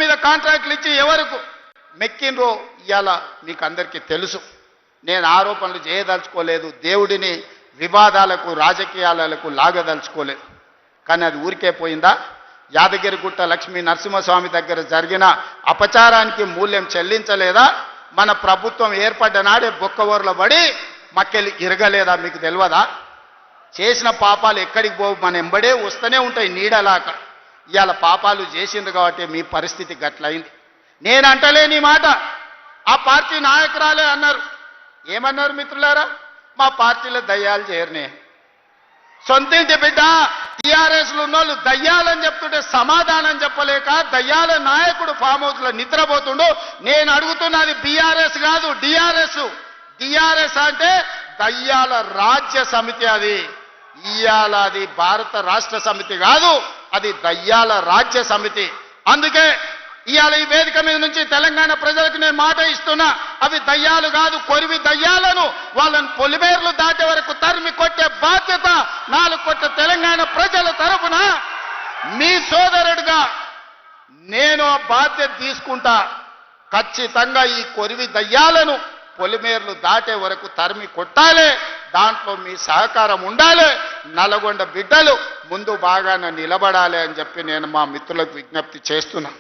మీద కాంట్రాక్టులు ఇచ్చి ఎవరికి మెక్కినరో ఇవాళ మీకు అందరికీ తెలుసు. నేను ఆరోపణలు చేయదలుచుకోలేదు, దేవుడిని వివాదాలకు రాజకీయాలకు లాగదలుచుకోలేదు. కానీ అది ఊరికే పోయిందా? యాదగిరిగుట్ట లక్ష్మీ నరసింహస్వామి దగ్గర జరిగిన అపచారానికి మూల్యం చెల్లించలేదా? మన ప్రభుత్వం ఏర్పడ్డ నాడే బొక్కవోర్ల పడి మక్కెలు ఇరగలేదా? మీకు తెలియదా? చేసిన పాపాలు ఎక్కడికి పోవు, మన ఎంబడే వస్తూనే ఉంటాయి నీడలాక. ఇవాళ పాపాలు చేసింది కాబట్టి మీ పరిస్థితి గట్లయింది. నేను అంటలేని మాట ఆ పార్టీ నాయకురాలే అన్నారు. ఏమన్నారు మిత్రులారా? మా పార్టీలో దయ్యాలు చేరనే. సొంతింటి బిడ్డ టీఆర్ఎస్లు ఉన్నోళ్ళు దయ్యాలని చెప్తుంటే సమాధానం చెప్పలేక దయ్యాల నాయకుడు ఫామ్ హౌస్లో నిద్రపోతుండు. నేను అడుగుతున్నది బీఆర్ఎస్ కాదు, డిఆర్ఎస్. డిఆర్ఎస్ అంటే దయ్యాల రాజ్య సమితి. అది ఇయాల అది భారత రాష్ట్ర సమితి కాదు, అది దయ్యాల రాజ్య సమితి. అందుకే ఇవాళ ఈ వేదిక మీద నుంచి తెలంగాణ ప్రజలకు నేను మాట ఇస్తున్నా, అవి దయ్యాలు కాదు, కొరివి దయ్యాలను వాళ్ళని పొలిమేర్లు దాటే వరకు తరిమి కొట్టే బాధ్యత 4 కోట్ల తెలంగాణ ప్రజల తరఫున మీ సోదరుడిగా నేను ఆ బాధ్యత తీసుకుంటా. ఖచ్చితంగా ఈ కొరివి దయ్యాలను పొలిమేర్లు దాటే వరకు తరిమి కొట్టాలి. దాంట్లో మీ సహకారం ఉండాలి. నల్గొండ బిడ్డలు ముందు బాగానే నిలబడాలి అని చెప్పి నేను మా మిత్రులకు విజ్ఞప్తి చేస్తున్నా.